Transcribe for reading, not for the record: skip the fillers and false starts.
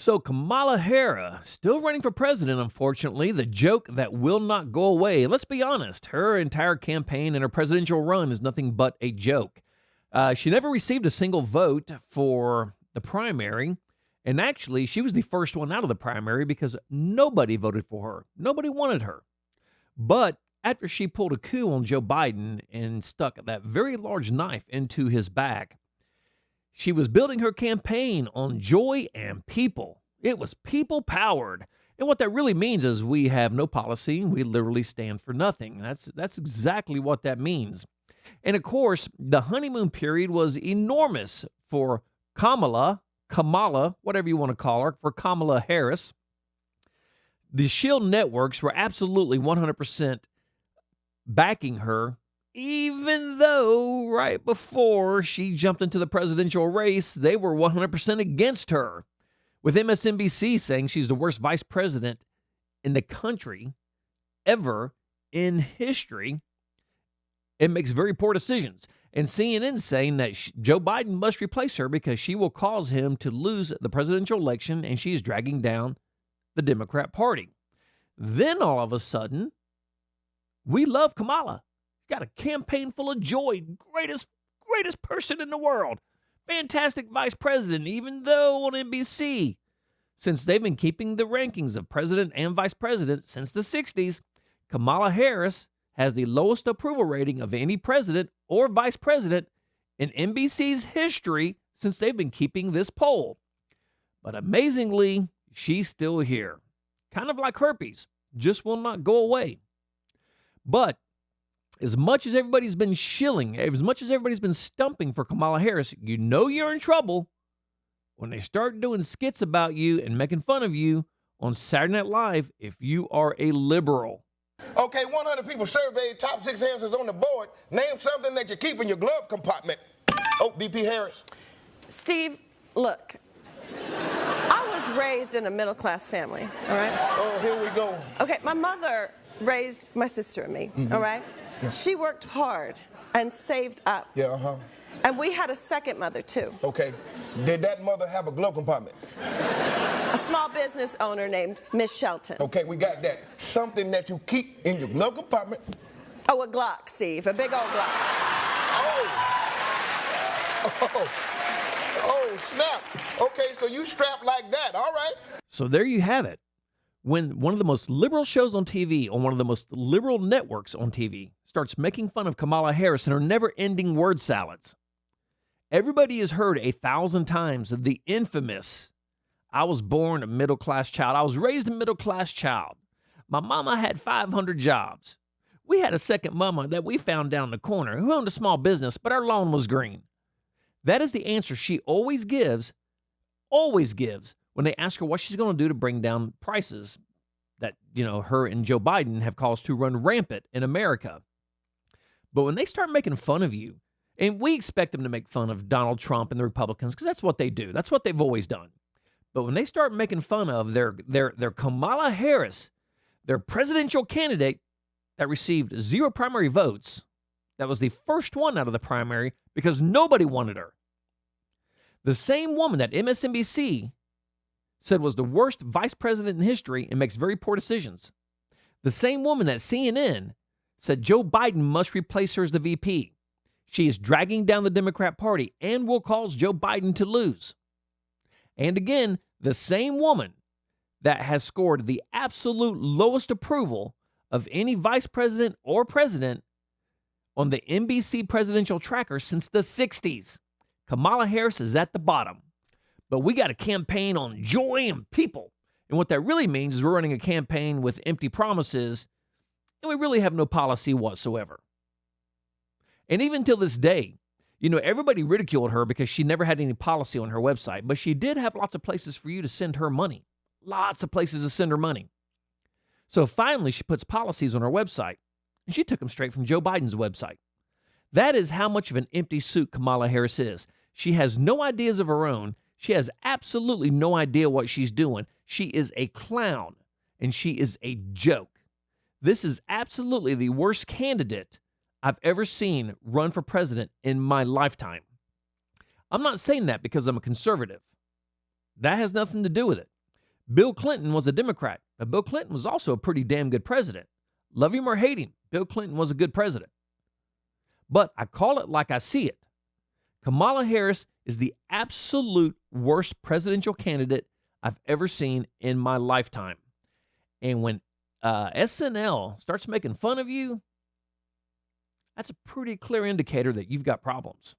So Kamala Harris, still running for president, unfortunately, the joke that will not go away. Let's be honest, her entire campaign and her presidential run is nothing but a joke. She never received a single vote for the primary, and actually, she was the first one out of the primary because nobody voted for her. Nobody wanted her. But after she pulled a coup on Joe Biden and stuck that very large knife into his back, she was building her campaign on joy and people. It was people powered. And what that really means is we have no policy. We literally stand for nothing. That's exactly what that means. And of course, the honeymoon period was enormous for Kamala, whatever you want to call her, for Kamala Harris. The Shield networks were absolutely 100% backing her, even though right before she jumped into the presidential race, they were 100% against her, with MSNBC saying she's the worst vice president in the country ever in history and makes very poor decisions. And CNN saying that Joe Biden must replace her because she will cause him to lose the presidential election and she is dragging down the Democrat Party. Then all of a sudden, we love Kamala. Got a campaign full of joy. Greatest person in the world. Fantastic vice president, even though on NBC, since they've been keeping the rankings of president and vice president since the 60s, Kamala Harris has the lowest approval rating of any president or vice president in NBC's history since they've been keeping this poll. But amazingly, she's still here. Kind of like herpes, just will not go away. But as much as everybody's been shilling, as much as everybody's been stumping for Kamala Harris, you know you're in trouble when they start doing skits about you and making fun of you on Saturday Night Live if you are a liberal. Okay, 100 people surveyed, top 6 answers on the board. Name something that you keep in your glove compartment. Oh, VP Harris. Steve, look, I was raised in a middle-class family, all right? Oh, here we go. Okay, my mother raised my sister and me, all right? Yeah. She worked hard and saved up. Yeah, uh-huh. And we had a second mother, too. Okay. Did that mother have a glove compartment? A small business owner named Miss Shelton. Okay, we got that. Something that you keep in your glove compartment. Oh, a Glock, Steve, a big old Glock. Oh, snap. Okay, so you strapped like that, all right. So there you have it. When one of the most liberal shows on TV, on one of the most liberal networks on TV, starts making fun of Kamala Harris and her never-ending word salads, everybody has heard 1,000 times the infamous, I was born a middle-class child. I was raised a middle-class child. My mama had 500 jobs. We had a second mama that we found down the corner who owned a small business, but our lawn was green. That is the answer she always gives when they ask her what she's going to do to bring down prices that, her and Joe Biden have caused to run rampant in America. But when they start making fun of you, and we expect them to make fun of Donald Trump and the Republicans because that's what they do. That's what they've always done. But when they start making fun of their Kamala Harris, their presidential candidate that received 0 primary votes, that was the first one out of the primary because nobody wanted her. The same woman that MSNBC said was the worst vice president in history and makes very poor decisions. The same woman that CNN said Joe Biden must replace her as the VP. She is dragging down the Democrat Party and will cause Joe Biden to lose. And again, the same woman that has scored the absolute lowest approval of any vice president or president on the NBC presidential tracker since the 60s. Kamala Harris is at the bottom. But we got a campaign on joy and people. And what that really means is we're running a campaign with empty promises, and we really have no policy whatsoever. And even till this day, everybody ridiculed her because she never had any policy on her website, but she did have lots of places for you to send her money. Lots of places to send her money. So finally, she puts policies on her website, and she took them straight from Joe Biden's website. That is how much of an empty suit Kamala Harris is. She has no ideas of her own. She has absolutely no idea what she's doing. She is a clown, and she is a joke. This is absolutely the worst candidate I've ever seen run for president in my lifetime. I'm not saying that because I'm a conservative. That has nothing to do with it. Bill Clinton was a Democrat, but Bill Clinton was also a pretty damn good president. Love him or hate him, Bill Clinton was a good president. But I call it like I see it. Kamala Harris is the absolute worst presidential candidate I've ever seen in my lifetime. And when SNL starts making fun of you, that's a pretty clear indicator that you've got problems.